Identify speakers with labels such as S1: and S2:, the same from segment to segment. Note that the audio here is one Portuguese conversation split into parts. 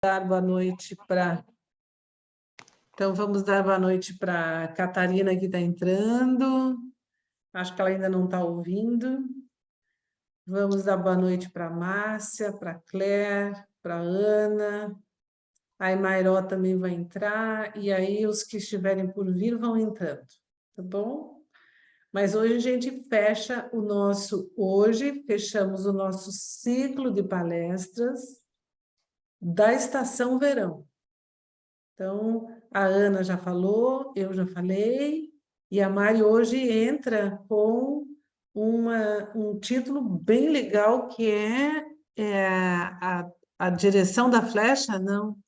S1: dar boa noite para... Então, vamos dar boa noite para a Catarina, que está entrando. Acho que ela ainda não está ouvindo. Vamos dar boa noite para a Márcia, para a Claire, para a Ana. A Imairó também vai entrar. E aí, os que estiverem por vir vão entrando, tá bom? Mas hoje a gente fecha o nosso... Hoje, fechamos o nosso ciclo de palestras da Estação Verão. Então, a Ana já falou, eu já falei, e a Mari hoje entra com um título bem legal, que a direção da flecha, não,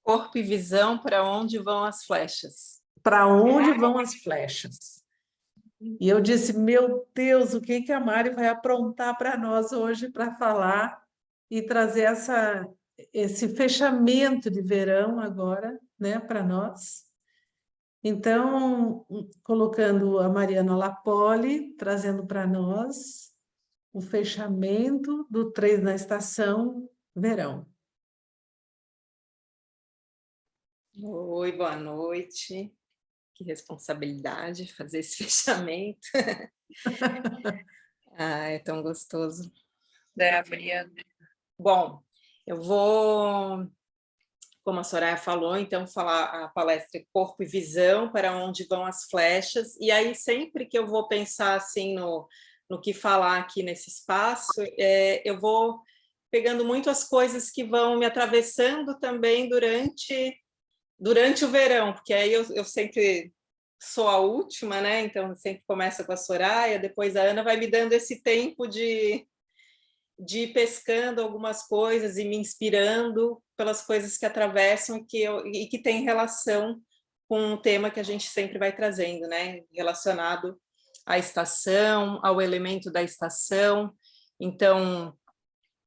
S2: Corpo e visão, para onde vão as flechas?
S1: Para onde vão as flechas? E eu disse, meu Deus, o que a Mari vai aprontar para nós hoje para falar e trazer esse fechamento de verão agora, né, para nós. Então, colocando a Mariana Lapoli, trazendo para nós o fechamento do 3 na estação verão.
S2: Oi, boa noite. Que responsabilidade fazer esse fechamento. É tão gostoso.
S3: Mariana.
S2: Bom, eu vou, como a Soraya falou, então falar a palestra Corpo e Visão, para onde vão as flechas, e aí sempre que eu vou pensar assim no que falar aqui nesse espaço, eu vou pegando muito as coisas que vão me atravessando também durante o verão, porque aí eu sempre sou a última, né? Então sempre começa com a Soraya, depois a Ana vai me dando esse tempo de ir pescando algumas coisas e me inspirando pelas coisas que atravessam e que tem relação com o tema que a gente sempre vai trazendo, né? Relacionado à estação, ao elemento da estação. Então,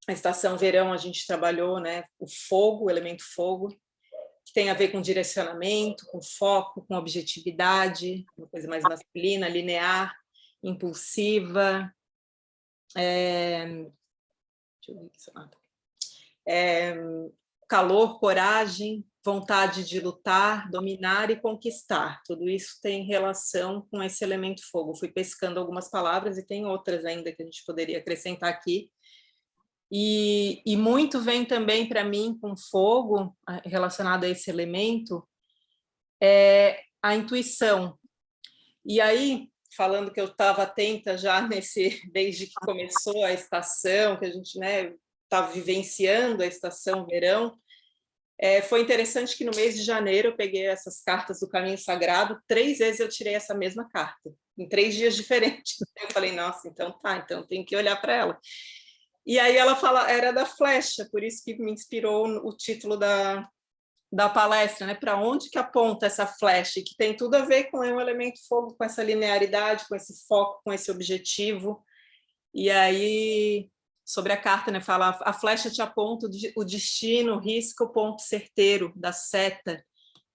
S2: a estação verão a gente trabalhou, né? O fogo, o elemento fogo, que tem a ver com direcionamento, com foco, com objetividade, uma coisa mais masculina, linear, impulsiva, deixa eu ver aqui, calor, coragem, vontade de lutar, dominar e conquistar. Tudo isso tem relação com esse elemento fogo. Fui pescando algumas palavras e tem outras ainda que a gente poderia acrescentar aqui. E muito vem também para mim com fogo, relacionado a esse elemento, a intuição. E aí, falando que eu estava atenta já desde que começou a estação, que a gente, né, estava vivenciando a estação verão, foi interessante que no mês de janeiro eu peguei essas cartas do Caminho Sagrado, 3 vezes eu tirei essa mesma carta, em 3 dias diferentes. Eu falei, nossa, então tenho que olhar para ela. E aí ela era da flecha, por isso que me inspirou o título da palestra, né? Para onde que aponta essa flecha, que tem tudo a ver com o elemento fogo, com essa linearidade, com esse foco, com esse objetivo. E aí, sobre a carta, né, fala, a flecha te aponta o destino, risca o ponto certeiro da seta,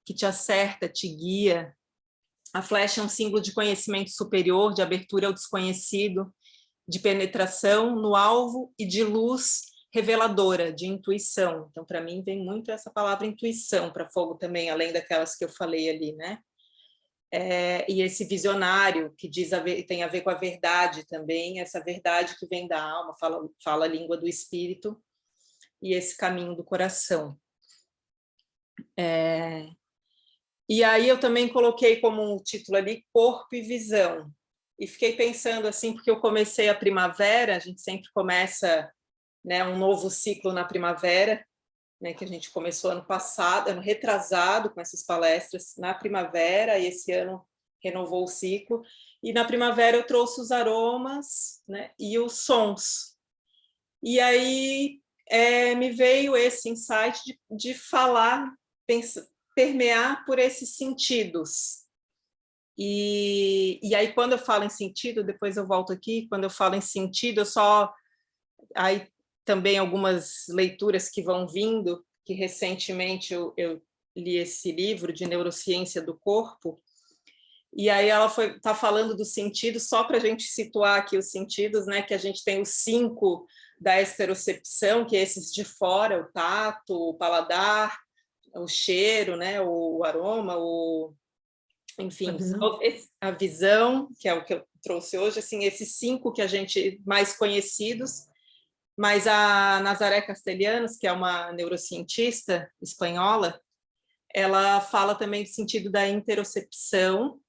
S2: que te acerta, te guia. A flecha é um símbolo de conhecimento superior, de abertura ao desconhecido, de penetração no alvo e de luz reveladora, de intuição. Então, para mim, vem muito essa palavra intuição para fogo também, além daquelas que eu falei ali, né? E esse visionário, que tem a ver com a verdade também, essa verdade que vem da alma, fala a língua do espírito, e esse caminho do coração. E aí eu também coloquei como título ali, Corpo e Visão. E fiquei pensando assim, porque eu comecei a primavera, a gente sempre começa, né, um novo ciclo na primavera, né, que a gente começou ano passado, ano retrasado, com essas palestras na primavera, e esse ano renovou o ciclo. E na primavera eu trouxe os aromas, né, e os sons. E aí me veio esse insight de falar, permear por esses sentidos. E aí, quando eu falo em sentido, depois eu volto aqui, quando eu falo em sentido, aí também algumas leituras que vão vindo, que recentemente eu li esse livro de Neurociência do Corpo, e aí ela está falando do sentido, só para a gente situar aqui os sentidos, né, que a gente tem os 5 da esterocepção, que é esses de fora, o tato, o paladar, o cheiro, né, o aroma, enfim, a visão, que é o que eu trouxe hoje, assim, esses 5 que a gente mais conhecidos, mas a Nazaré Castellanos, que é uma neurocientista espanhola, ela fala também do sentido da interocepção,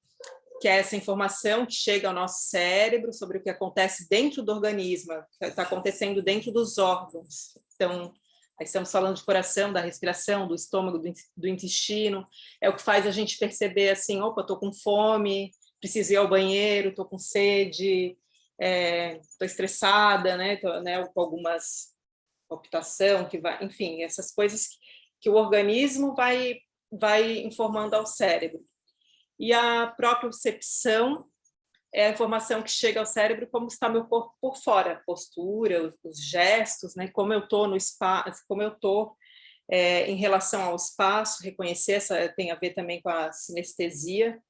S2: que é essa informação que chega ao nosso cérebro sobre o que acontece dentro do organismo, o que está acontecendo dentro dos órgãos. Então, aí estamos falando de coração, da respiração, do estômago, do intestino, é o que faz a gente perceber assim, opa, estou com fome, preciso ir ao banheiro, estou com sede, estou estressada, né, com algumas palpitação, que vai, enfim, essas coisas que o organismo vai informando ao cérebro. E a propriocepção é a informação que chega ao cérebro, como está meu corpo por fora, a postura, os gestos, né? Como eu estou no espaço, como eu estou em relação ao espaço, reconhecer, essa tem a ver também com a sinestesia,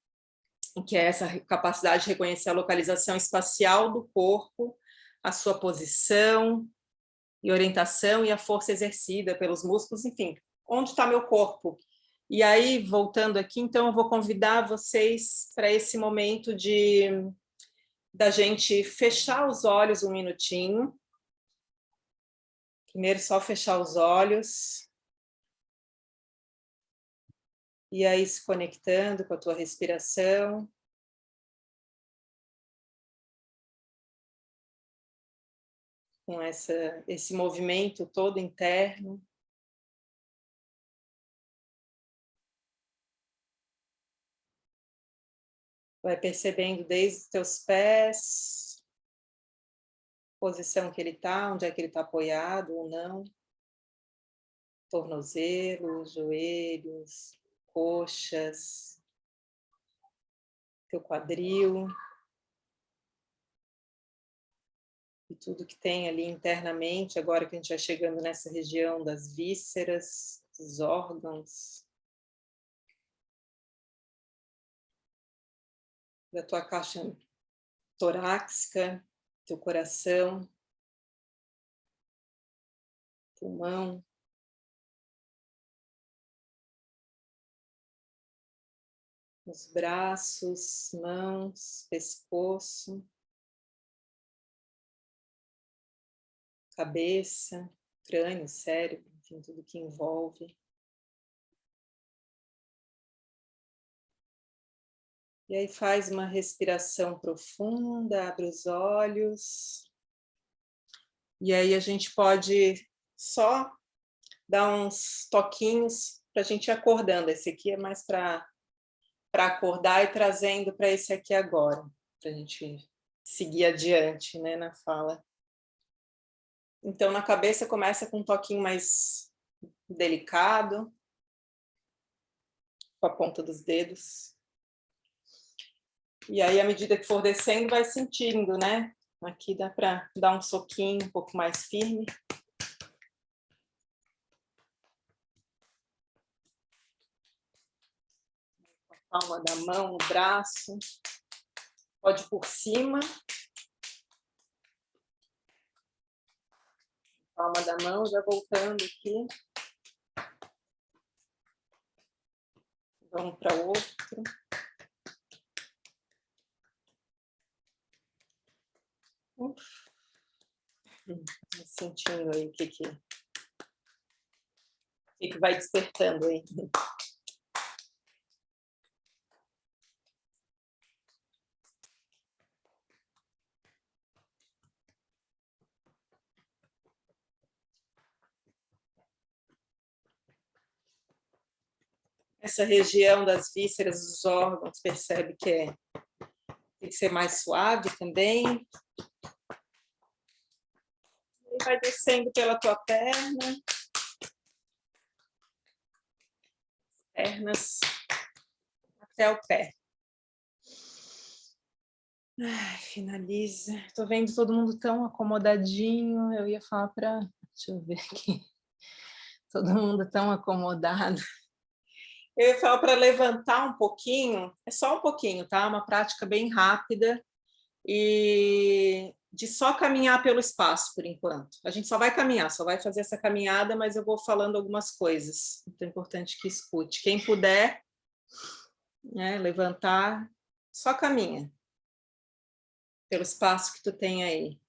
S2: que é essa capacidade de reconhecer a localização espacial do corpo, a sua posição e orientação e a força exercida pelos músculos, enfim, onde está meu corpo? E aí, voltando aqui, então, eu vou convidar vocês para esse momento da gente fechar os olhos um minutinho. Primeiro, só fechar os olhos. E aí, se conectando com a tua respiração. Com esse movimento todo interno. Vai percebendo desde os teus pés, posição que ele está, onde é que ele está apoiado ou não. Tornozelos, joelhos, coxas, teu quadril. E tudo que tem ali internamente, agora que a gente vai chegando nessa região das vísceras, dos órgãos. Da tua caixa torácica, teu coração, pulmão, os braços, mãos, pescoço, cabeça, crânio, cérebro, enfim, tudo que envolve. E aí faz uma respiração profunda, abre os olhos. E aí a gente pode só dar uns toquinhos para a gente ir acordando. Esse aqui é mais para acordar e trazendo para esse aqui agora, para a gente seguir adiante, né, na fala. Então, na cabeça começa com um toquinho mais delicado, com a ponta dos dedos. E aí, à medida que for descendo, vai sentindo, né? Aqui dá para dar um soquinho um pouco mais firme. A palma da mão, o braço. Pode ir por cima. Palma da mão, já voltando aqui. Vamos para outro. Sentindo aí o que vai despertando aí. Essa região das vísceras, dos órgãos, percebe que tem que ser mais suave também. E vai descendo pela tua perna. Pernas até o pé. Ai, finaliza. Estou vendo todo mundo tão acomodadinho. Eu ia falar para... Deixa eu ver aqui. Todo mundo tão acomodado. Eu ia falar para levantar um pouquinho. É só um pouquinho, tá? Uma prática bem rápida. E de só caminhar pelo espaço, por enquanto. A gente só vai caminhar, só vai fazer essa caminhada, mas eu vou falando algumas coisas. Então é importante que escute. Quem puder, né, levantar, só caminha pelo espaço que tu tem aí.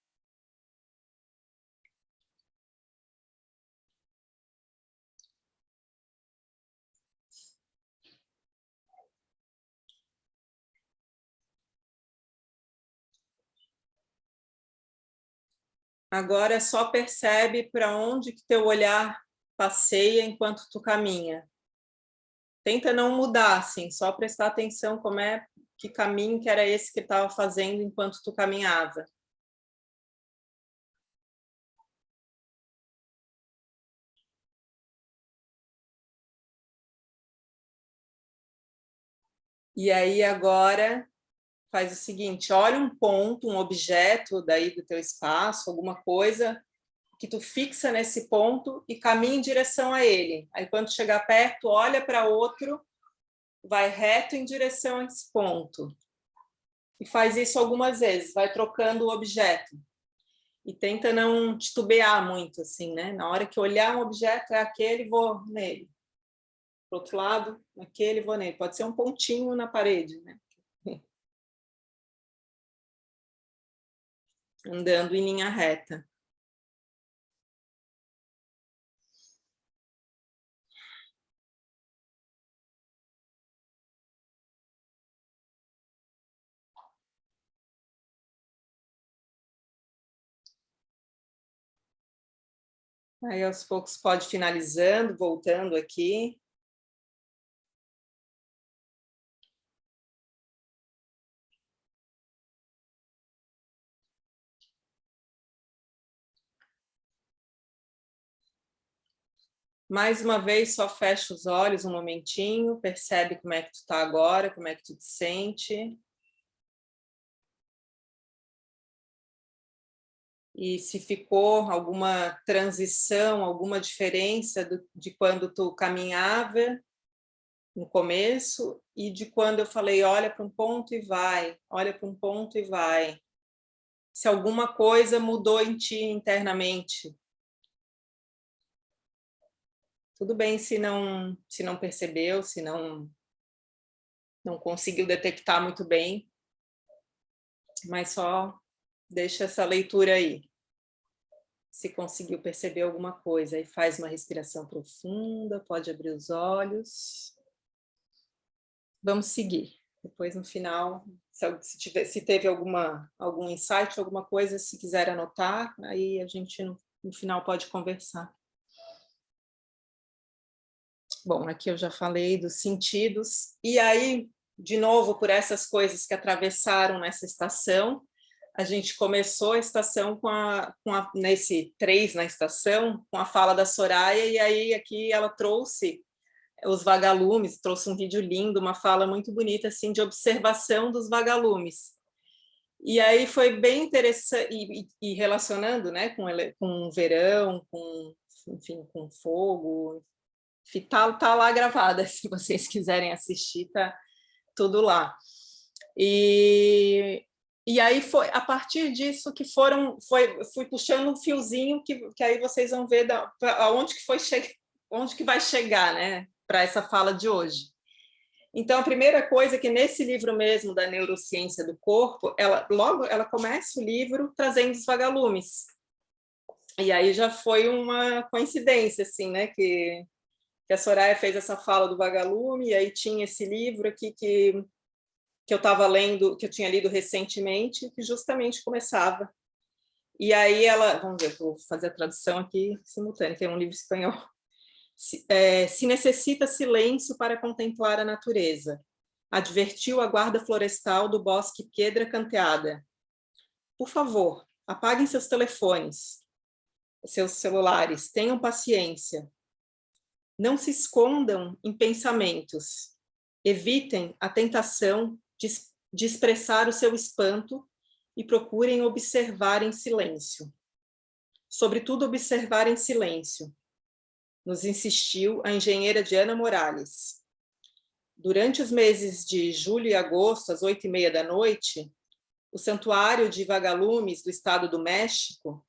S2: Agora só percebe para onde que teu olhar passeia enquanto tu caminha. Tenta não mudar, assim, só prestar atenção como é, que caminho que era esse que estava fazendo enquanto tu caminhava. E aí agora faz o seguinte, olha um ponto, um objeto daí do teu espaço, alguma coisa que tu fixa nesse ponto e caminha em direção a ele. Aí quando chegar perto, olha para outro, vai reto em direção a esse ponto. E faz isso algumas vezes, vai trocando o objeto. E tenta não titubear muito, assim, né? Na hora que olhar um objeto, é aquele, vou nele. Pro outro lado, aquele, vou nele. Pode ser um pontinho na parede, né? Andando em linha reta. Aí, aos poucos, pode ir finalizando, voltando aqui. Mais uma vez, só fecha os olhos um momentinho, percebe como é que tu está agora, como é que tu te sente. E se ficou alguma transição, alguma diferença de quando tu caminhava no começo e de quando eu falei, olha para um ponto e vai, olha para um ponto e vai. Se alguma coisa mudou em ti internamente. Tudo bem se não percebeu, se não conseguiu detectar muito bem, mas só deixa essa leitura aí. Se conseguiu perceber alguma coisa, aí faz uma respiração profunda, pode abrir os olhos. Vamos seguir. Depois, no final, se teve algum insight, alguma coisa, se quiser anotar, aí a gente, no final, pode conversar. Bom, aqui eu já falei dos sentidos. E aí, de novo, por essas coisas que atravessaram nessa estação, a gente começou a estação nesse 3 na estação, com a fala da Soraya, e aí aqui ela trouxe os vagalumes, trouxe um vídeo lindo, uma fala muito bonita, assim, de observação dos vagalumes. E aí foi bem interessante, e relacionando, né, com o verão, enfim, com fogo, tá lá gravada, se vocês quiserem assistir, tá tudo lá. E aí foi a partir disso que fui puxando um fiozinho que aí vocês vão ver aonde que vai chegar, né, para essa fala de hoje. Então, a primeira coisa é que nesse livro mesmo da Neurociência do Corpo, ela começa o livro trazendo os vagalumes. E aí já foi uma coincidência, assim, né, que a Soraya fez essa fala do vagalume, e aí tinha esse livro aqui que eu estava lendo, que eu tinha lido recentemente, que justamente começava. E aí vamos ver, vou fazer a tradução aqui simultânea, que é um livro espanhol. Se necessita silêncio para contemplar a natureza, advertiu a guarda florestal do bosque Piedra Canteada. Por favor, apaguem seus telefones, seus celulares, tenham paciência. Não se escondam em pensamentos. Evitem a tentação de expressar o seu espanto e procurem observar em silêncio. Sobretudo, observar em silêncio, nos insistiu a engenheira Diana Morales. Durante os meses de julho e agosto, às 8h30 da noite, O santuário de vagalumes do estado do México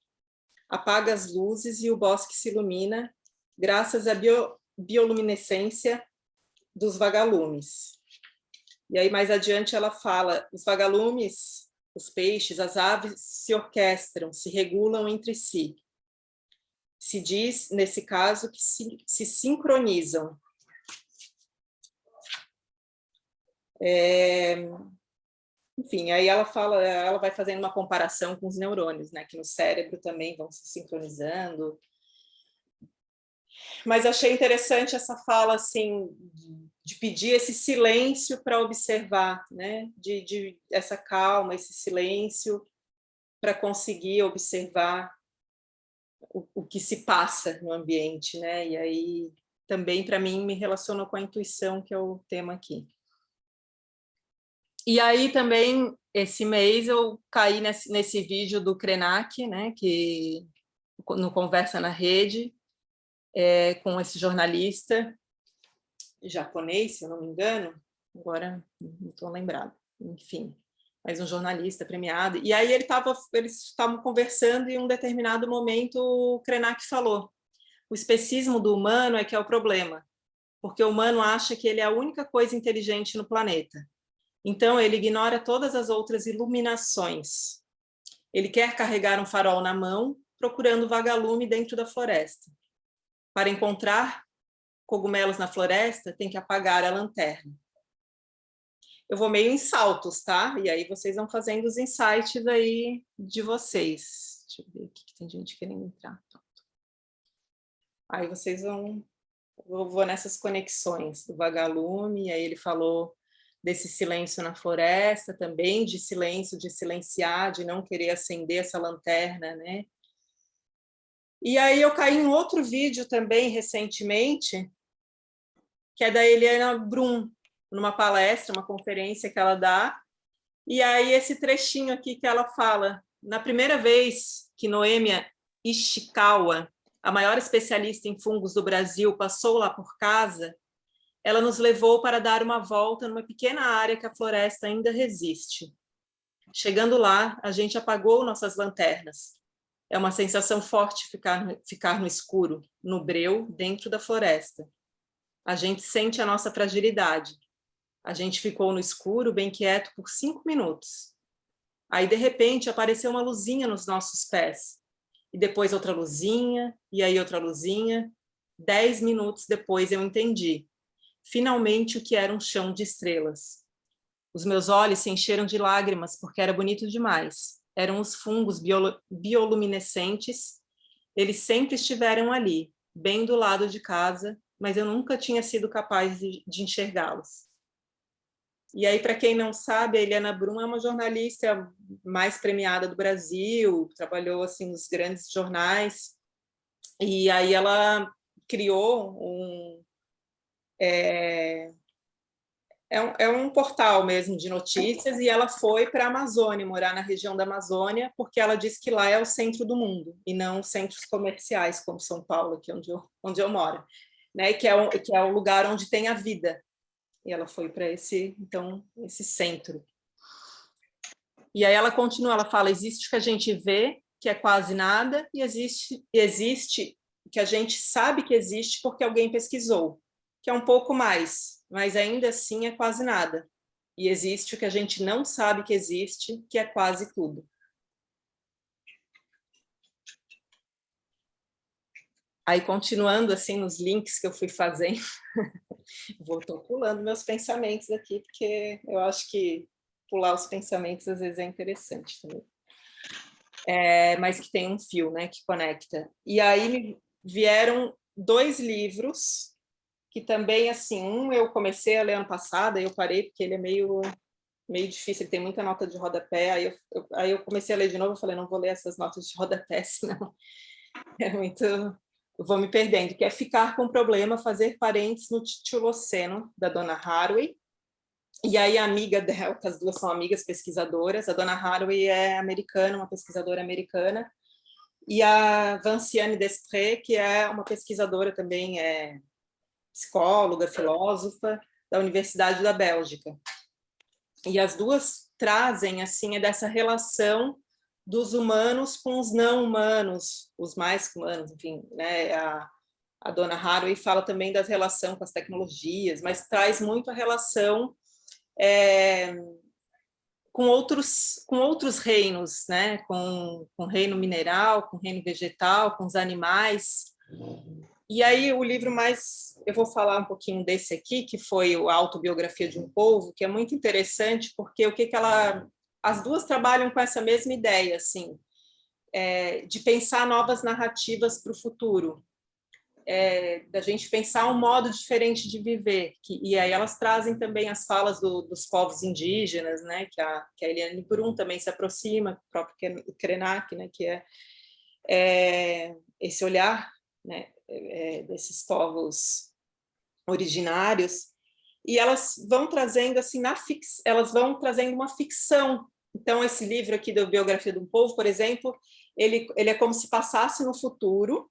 S2: apaga as luzes e o bosque se ilumina graças à bioluminescência dos vagalumes. E aí, mais adiante, ela fala, os vagalumes, os peixes, as aves se orquestram, se regulam entre si. Se diz, nesse caso, que se sincronizam. Enfim, aí ela fala, ela vai fazendo uma comparação com os neurônios, né, que no cérebro também vão se sincronizando. Mas achei interessante essa fala, assim, de pedir esse silêncio para observar, né, de essa calma, esse silêncio para conseguir observar o que se passa no ambiente, né, e aí também, para mim, me relacionou com a intuição, que é o tema aqui. E aí também, esse mês, eu caí nesse vídeo do Krenak, né, que no Conversa na Rede, com esse jornalista japonês, se eu não me engano, agora não estou lembrada, enfim, mas um jornalista premiado. E aí eles estavam conversando e em um determinado momento o Krenak falou: o especismo do humano é que é o problema, porque o humano acha que ele é a única coisa inteligente no planeta. Então, ele ignora todas as outras iluminações. Ele quer carregar um farol na mão, procurando vagalume dentro da floresta. Para encontrar cogumelos na floresta, tem que apagar a lanterna. Eu vou meio em saltos, tá? E aí vocês vão fazendo os insights aí de vocês. Deixa eu ver aqui que tem gente querendo entrar. Pronto. Aí vocês vão... Eu vou nessas conexões do vagalume, e aí ele falou desse silêncio na floresta também, de silêncio, de silenciar, de não querer acender essa lanterna, né? E aí eu caí em outro vídeo também, recentemente, que é da Eliana Brum, numa palestra, uma conferência que ela dá, e aí esse trechinho aqui que ela fala, na primeira vez que Noêmia Ishikawa, a maior especialista em fungos do Brasil, passou lá por casa, ela nos levou para dar uma volta numa pequena área que a floresta ainda resiste. Chegando lá, a gente apagou nossas lanternas. É uma sensação forte ficar no escuro, no breu, dentro da floresta. A gente sente a nossa fragilidade. A gente ficou no escuro, bem quieto, por 5 minutos. Aí, de repente, apareceu uma luzinha nos nossos pés. E depois outra luzinha, e aí outra luzinha. 10 minutos depois eu entendi. Finalmente o que era um chão de estrelas. Os meus olhos se encheram de lágrimas porque era bonito demais. Eram os fungos bioluminescentes. Eles sempre estiveram ali, bem do lado de casa, mas eu nunca tinha sido capaz de enxergá-los. E aí, para quem não sabe, a Eliana Brum é uma jornalista mais premiada do Brasil, trabalhou assim nos grandes jornais, e aí ela criou um portal mesmo de notícias, e ela foi para a Amazônia, morar na região da Amazônia, porque ela diz que lá é o centro do mundo, e não centros comerciais, como São Paulo, aqui onde eu moro, né? Que é o lugar onde tem a vida. E ela foi para esse centro. E aí ela continua, ela fala, existe o que a gente vê, que é quase nada, e existe que a gente sabe que existe porque alguém pesquisou, que é um pouco mais, mas ainda assim é quase nada. E existe o que a gente não sabe que existe, que é quase tudo. Aí, continuando assim nos links que eu fui fazendo, estou pulando meus pensamentos aqui, porque eu acho que pular os pensamentos às vezes é interessante também. Mas que tem um fio, né, que conecta. E aí me vieram 2 livros, que também, assim, um eu comecei a ler ano passado, aí eu parei, porque ele é meio difícil, ele tem muita nota de rodapé, aí eu comecei a ler de novo, eu falei, não vou ler essas notas de rodapé, senão é muito... Eu vou me perdendo, que é Ficar com Problema, Fazer Parentes no Tituloceno, da dona Haraway. E aí a amiga dela, que as duas são amigas pesquisadoras, a dona Haraway é americana, uma pesquisadora americana, e a Vinciane Desprez, que é uma pesquisadora também, psicóloga, filósofa, da Universidade da Bélgica. E as duas trazem, assim, dessa relação dos humanos com os não humanos, os mais humanos, enfim, né? A dona Haraway fala também da relação com as tecnologias, mas traz muito a relação com outros reinos, né? Com o reino mineral, com o reino vegetal, com os animais. E aí o livro eu vou falar um pouquinho desse aqui, que foi a Autobiografia de um Povo, que é muito interessante, porque as duas trabalham com essa mesma ideia, assim, de pensar novas narrativas para o futuro, da gente pensar um modo diferente de viver. E aí elas trazem também as falas dos povos indígenas, né, que a Eliane Brum também se aproxima, o próprio Krenak, né, que é esse olhar, né, desses povos originários, e elas vão trazendo assim elas vão trazendo uma ficção. Então esse livro aqui da Biografia de um Povo, por exemplo, ele é como se passasse no futuro,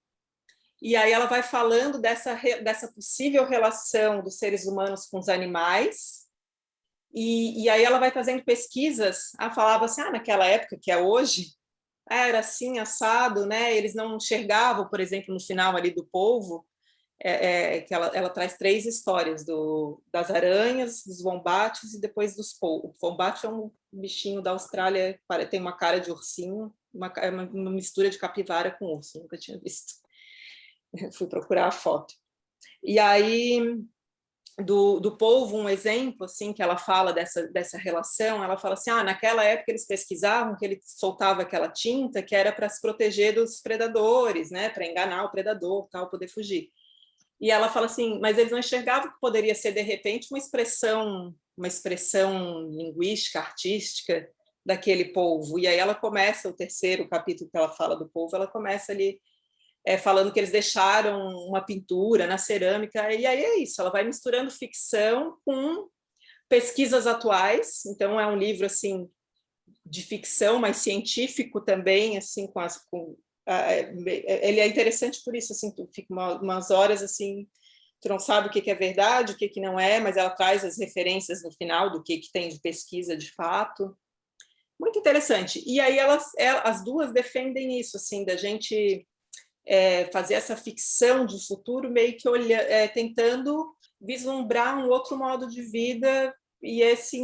S2: e aí ela vai falando dessa possível relação dos seres humanos com os animais, e aí ela vai trazendo pesquisas. Ela falava assim, naquela época, que é hoje, era assim, assado, né? Eles não enxergavam, por exemplo, no final ali do Polvo, que ela traz 3 histórias, das aranhas, dos wombates e depois dos polvos. O wombat é um bichinho da Austrália, tem uma cara de ursinho, uma mistura de capivara com urso, nunca tinha visto. Fui procurar a foto. E aí, do polvo, um exemplo assim que ela fala dessa relação, ela fala assim, naquela época eles pesquisavam que ele soltava aquela tinta que era para se proteger dos predadores, né, para enganar o predador, tal, poder fugir. E ela fala assim, mas eles não enxergavam que poderia ser de repente uma expressão linguística, artística daquele polvo. E aí ela começa o terceiro capítulo que ela fala do polvo, ela começa ali falando que eles deixaram uma pintura na cerâmica, e aí é isso, ela vai misturando ficção com pesquisas atuais. Então é um livro assim de ficção, mas científico também, assim, ele é interessante por isso, assim, tu fica umas horas assim, tu não sabe o que é verdade, o que não é, mas ela traz as referências no final do que tem de pesquisa de fato. Muito interessante. E aí as duas defendem isso, assim, da gente fazer essa ficção de futuro, meio que tentando vislumbrar um outro modo de vida e esse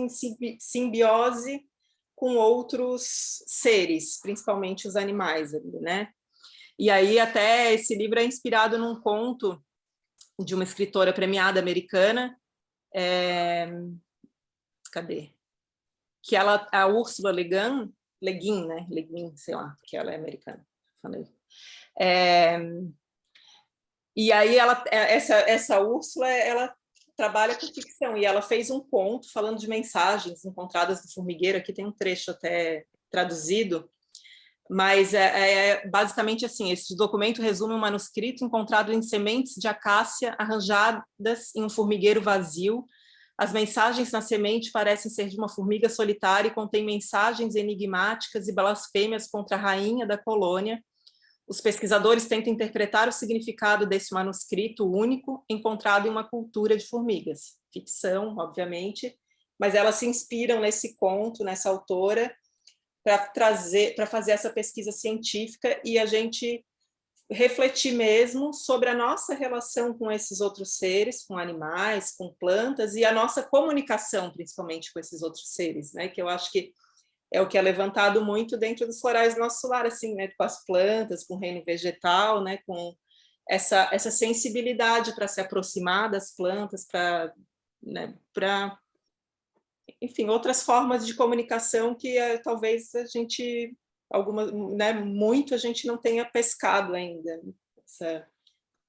S2: simbiose com outros seres, principalmente os animais, né? E aí até esse livro é inspirado num conto de uma escritora premiada americana, cadê? Que a Ursula Le Guin, né? Le Guin, sei lá, porque ela é americana. Falei. E aí essa Úrsula, ela trabalha com ficção, e ela fez um conto falando de mensagens encontradas no formigueiro. Aqui tem um trecho até traduzido, mas basicamente assim, esse documento resume um manuscrito encontrado em sementes de acácia arranjadas em um formigueiro vazio. As mensagens na semente parecem ser de uma formiga solitária e contêm mensagens enigmáticas e blasfêmias contra a rainha da colônia. Os pesquisadores tentam interpretar o significado desse manuscrito único encontrado em uma cultura de formigas. Ficção, obviamente, mas elas se inspiram nesse conto, nessa autora, para fazer essa pesquisa científica e a gente refletir mesmo sobre a nossa relação com esses outros seres, com animais, com plantas, e a nossa comunicação, principalmente, com esses outros seres, né? Que eu acho que é o que é levantado muito dentro dos florais do nosso lar, assim, né? Com as plantas, com o reino vegetal, né? Com essa sensibilidade para se aproximar das plantas, enfim, outras formas de comunicação que talvez a gente, muito a gente não tenha pescado ainda.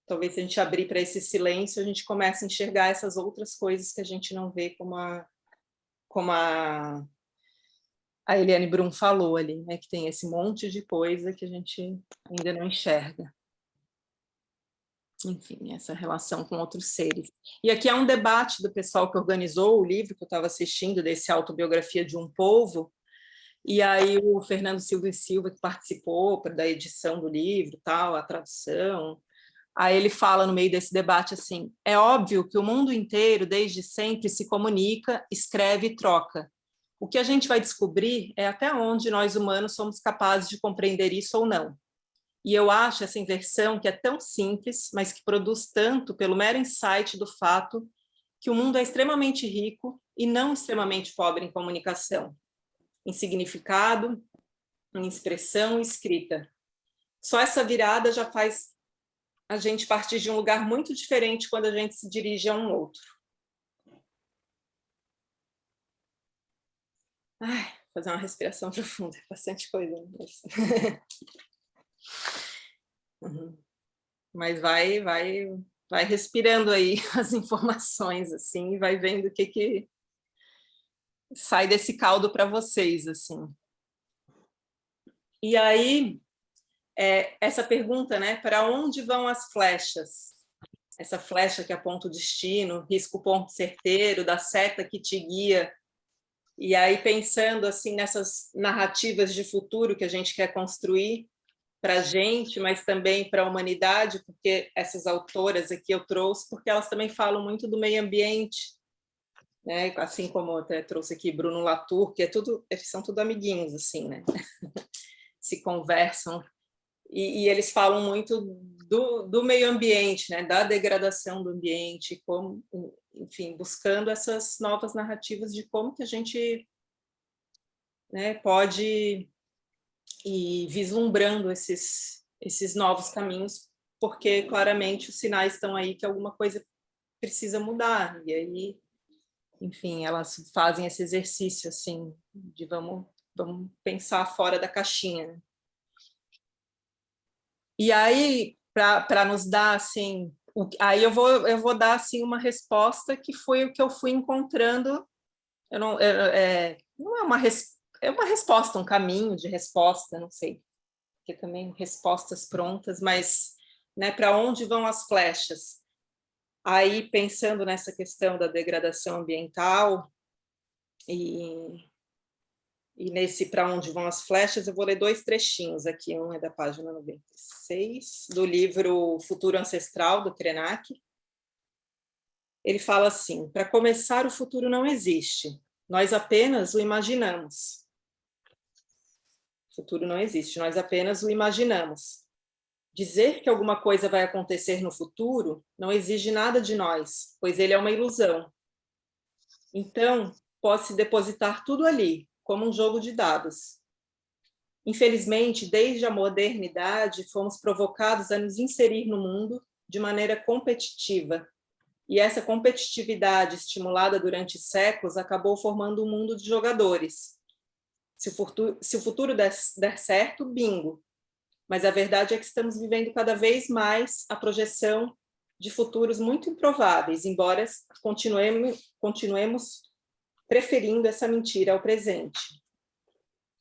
S2: Talvez se a gente abrir para esse silêncio, a gente comece a enxergar essas outras coisas que a gente não vê, como a Eliane Brum falou ali, né, que tem esse monte de coisa que a gente ainda não enxerga. Enfim, essa relação com outros seres. E aqui é um debate do pessoal que organizou o livro que eu estava assistindo, desse Autobiografia de um Povo, e aí o Fernando Silva e Silva, que participou da edição do livro, tal, a tradução, aí ele fala no meio desse debate assim: é óbvio que o mundo inteiro, desde sempre, se comunica, escreve e troca. O que a gente vai descobrir é até onde nós humanos somos capazes de compreender isso ou não. E eu acho essa inversão que é tão simples, mas que produz tanto pelo mero insight do fato que o mundo é extremamente rico e não extremamente pobre em comunicação, em significado, em expressão e escrita. Só essa virada já faz a gente partir de um lugar muito diferente quando a gente se dirige a um outro. Ai, fazer uma respiração profunda, bastante coisa. Mas vai respirando aí as informações, assim, e vai vendo o que sai desse caldo para vocês, assim. E aí, essa pergunta, né? Para onde vão as flechas? Essa flecha que aponta o destino, risca o ponto certeiro, da seta que te guia. E aí, pensando assim nessas narrativas de futuro que a gente quer construir para a gente, mas também para a humanidade, porque essas autoras aqui eu trouxe, porque elas também falam muito do meio ambiente, né? Assim como eu até trouxe aqui Bruno Latour, que eles são tudo amiguinhos, assim, né? Se conversam, e eles falam muito do meio ambiente, né? Da degradação do ambiente, como, enfim, buscando essas novas narrativas de como que a gente, né, pode ir vislumbrando esses novos caminhos, porque claramente os sinais estão aí que alguma coisa precisa mudar, e aí, enfim, elas fazem esse exercício, assim, de vamos pensar fora da caixinha, né? E aí, para nos dar, assim, aí eu vou dar, assim, uma resposta que foi o que eu fui encontrando, não é uma resposta, um caminho de resposta, não sei, porque também respostas prontas, mas, né, para onde vão as flechas? Aí, pensando nessa questão da degradação ambiental e nesse para onde vão as flechas, eu vou ler 2 trechinhos aqui. Um é da página 96, do livro Futuro Ancestral, do Krenak. Ele fala assim: para começar, o futuro não existe, nós apenas o imaginamos. O futuro não existe, nós apenas o imaginamos. Dizer que alguma coisa vai acontecer no futuro não exige nada de nós, pois ele é uma ilusão. Então, pode-se depositar tudo ali, como um jogo de dados. Infelizmente, desde a modernidade, fomos provocados a nos inserir no mundo de maneira competitiva. E essa competitividade, estimulada durante séculos, acabou formando um mundo de jogadores. Se o futuro der certo, bingo. Mas a verdade é que estamos vivendo cada vez mais a projeção de futuros muito improváveis, embora continuemos preferindo essa mentira ao presente.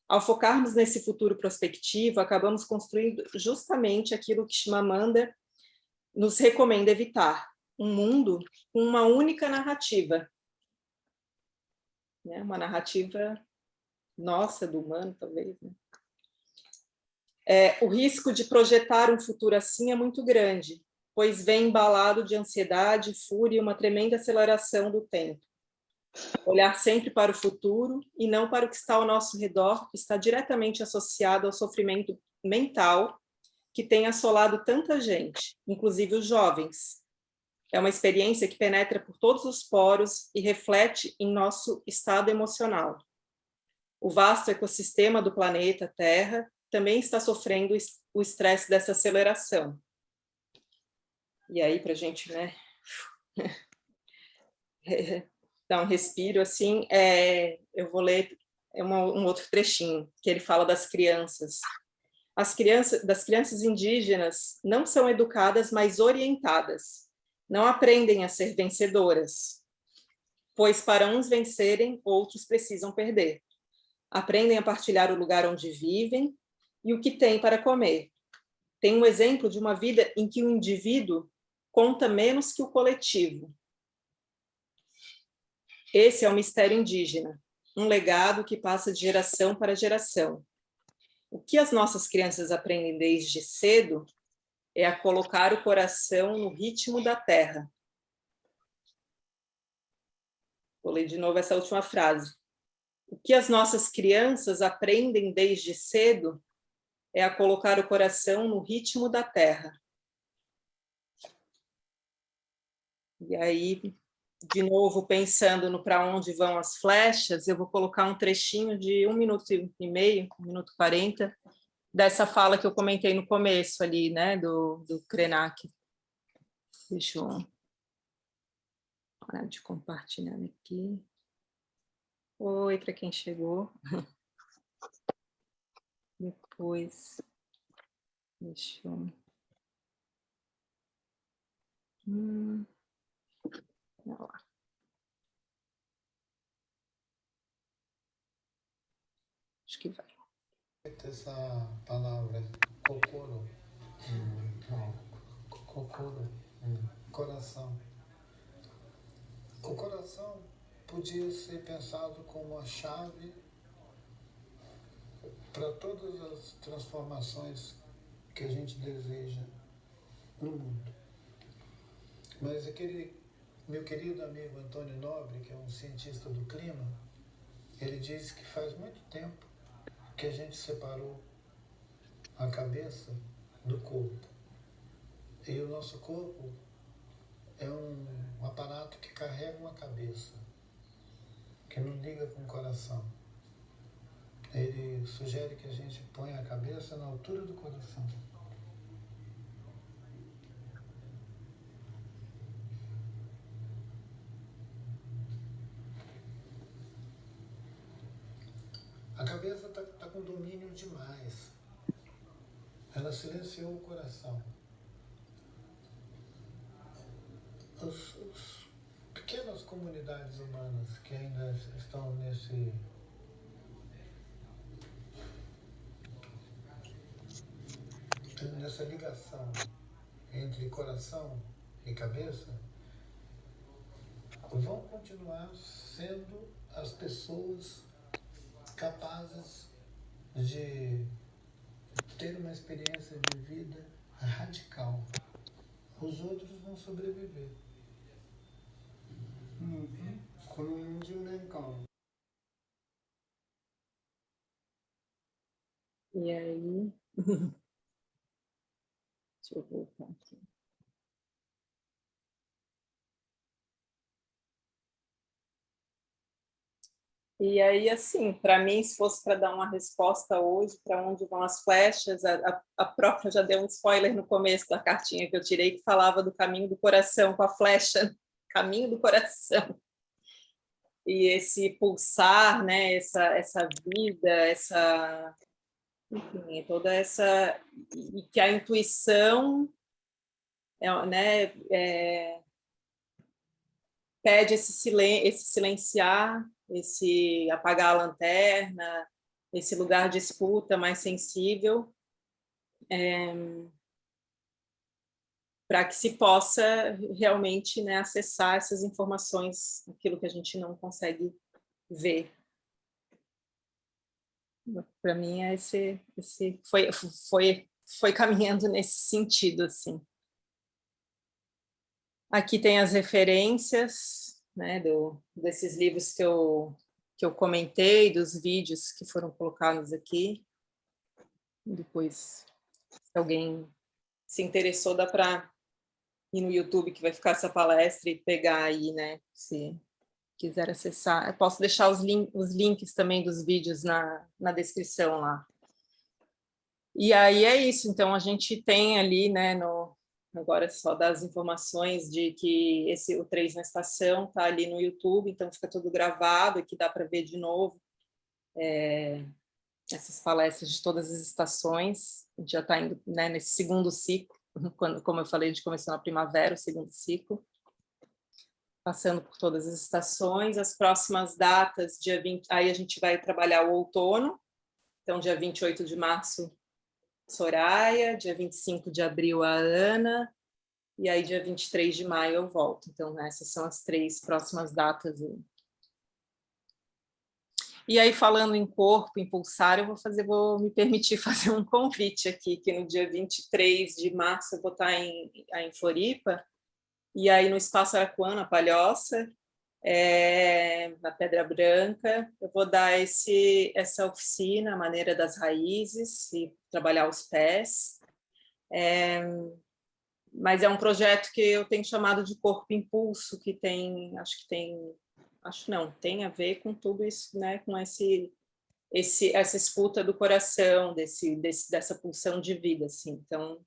S2: Ao focarmos nesse futuro prospectivo, acabamos construindo justamente aquilo que Chimamanda nos recomenda evitar, um mundo com uma única narrativa. Né? Uma narrativa nossa, do humano, talvez. Né? O risco de projetar um futuro assim é muito grande, pois vem embalado de ansiedade, fúria e uma tremenda aceleração do tempo. Olhar sempre para o futuro e não para o que está ao nosso redor, que está diretamente associado ao sofrimento mental que tem assolado tanta gente, inclusive os jovens. É uma experiência que penetra por todos os poros e reflete em nosso estado emocional. O vasto ecossistema do planeta Terra também está sofrendo o estresse dessa aceleração. E aí, para a gente, né, dar um respiro, assim, eu vou ler um outro trechinho, que ele fala das crianças. Das crianças indígenas não são educadas, mas orientadas. Não aprendem a ser vencedoras, pois para uns vencerem, outros precisam perder. Aprendem a partilhar o lugar onde vivem e o que têm para comer. Tem um exemplo de uma vida em que o indivíduo conta menos que o coletivo. Esse é o mistério indígena, um legado que passa de geração para geração. O que as nossas crianças aprendem desde cedo é a colocar o coração no ritmo da terra. Vou ler de novo essa última frase. O que as nossas crianças aprendem desde cedo é a colocar o coração no ritmo da terra. E aí, de novo, pensando no para onde vão as flechas, eu vou colocar um trechinho de 1 minuto e meio, 1 minuto e 40, dessa fala que eu comentei no começo ali, né, do Krenak. Deixa eu parar de compartilhar aqui. Oi, para quem chegou. Depois, deixa eu... Olha lá. Acho que vai.
S3: Essa palavra, kokoro, kokoro, coração. O coração podia ser pensado como a chave para todas as transformações que a gente deseja no mundo. Mas aquele meu querido amigo Antônio Nobre, que é um cientista do clima, ele diz que faz muito tempo que a gente separou a cabeça do corpo. E o nosso corpo é um aparato que carrega uma cabeça, que não liga com o coração. Ele sugere que a gente ponha a cabeça na altura do coração. A cabeça está com domínio demais. Ela silenciou o coração. As pequenas comunidades humanas que ainda estão nessa ligação entre coração e cabeça vão continuar sendo as pessoas capazes de ter uma experiência de vida radical. Os outros vão sobreviver.
S2: E aí... Deixa eu voltar aqui. E aí, assim, para mim, se fosse para dar uma resposta hoje, para onde vão as flechas, a própria já deu um spoiler no começo da cartinha que eu tirei, que falava do caminho do coração com a flecha, caminho do coração. E esse pulsar, né, essa vida, enfim, toda essa... E que a intuição, né, pede esse silenciar, esse apagar a lanterna, esse lugar de escuta mais sensível, para que se possa realmente, né, acessar essas informações, aquilo que a gente não consegue ver. Para mim, foi caminhando nesse sentido, assim. Aqui tem as referências, né, desses livros que eu comentei, dos vídeos que foram colocados aqui. Depois, se alguém se interessou, dá para ir no YouTube, que vai ficar essa palestra, e pegar aí, né, se quiser acessar. Eu posso deixar os links também dos vídeos na descrição lá. E aí é isso, então a gente tem ali, né, agora só das informações de que o 3 na Estação está ali no YouTube, então fica tudo gravado e que dá para ver de novo essas palestras de todas as estações. A gente já está indo, né, nesse segundo ciclo, como eu falei, a gente começou na primavera, o segundo ciclo, passando por todas as estações. As próximas datas, dia 20, aí a gente vai trabalhar o outono, então dia 28 de março, Soraya, dia 25 de abril, a Ana, e aí dia 23 de maio eu volto. Então, essas são as 3 próximas datas. E aí, falando em corpo, em pulsar, vou me permitir fazer um convite aqui, que no dia 23 de março eu vou estar em Floripa, e aí no Espaço Arapuã, na Palhoça, na Pedra Branca. Eu vou dar essa oficina, a maneira das raízes, e trabalhar os pés. Mas é um projeto que eu tenho chamado de Corpo Impulso, que tem a ver com tudo isso, né? Com essa escuta do coração, dessa pulsão de vida, assim. Então,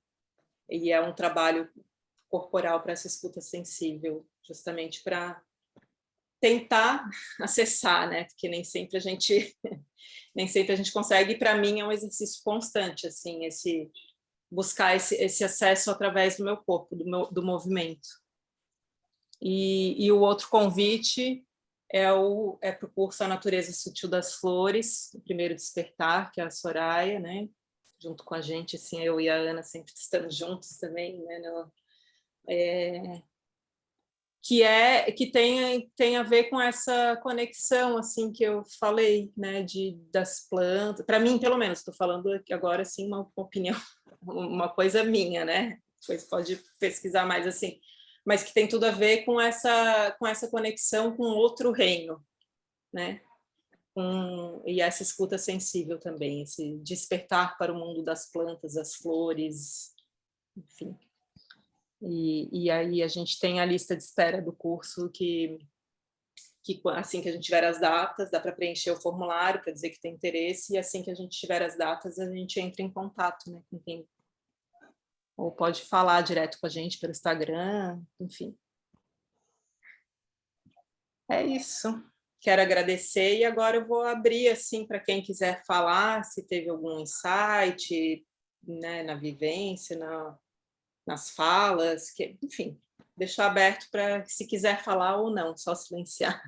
S2: e é um trabalho corporal para essa escuta sensível, justamente para tentar acessar, né? Porque nem sempre a gente consegue. E para mim é um exercício constante, assim, buscar esse acesso através do meu corpo, do movimento. E o outro convite para o curso A Natureza Sutil das Flores, o primeiro despertar, que é a Soraya, né? Junto com a gente, assim, eu e a Ana sempre estamos juntos também, né? Que tem a ver com essa conexão, assim, que eu falei, né? Das plantas. Para mim, pelo menos, estou falando aqui agora, assim, uma opinião, uma coisa minha, né? Depois pode pesquisar mais, assim, mas que tem tudo a ver com essa conexão com outro reino, né? E essa escuta sensível também, esse despertar para o mundo das plantas, das flores, enfim. E aí a gente tem a lista de espera do curso que assim que a gente tiver as datas, dá para preencher o formulário para dizer que tem interesse, e assim que a gente tiver as datas, a gente entra em contato, né, com quem, ou pode falar direto com a gente pelo Instagram, enfim. É isso. Quero agradecer, e agora eu vou abrir assim para quem quiser falar, se teve algum insight, né, na vivência, nas falas, enfim, deixar aberto para se quiser falar ou não, só silenciar.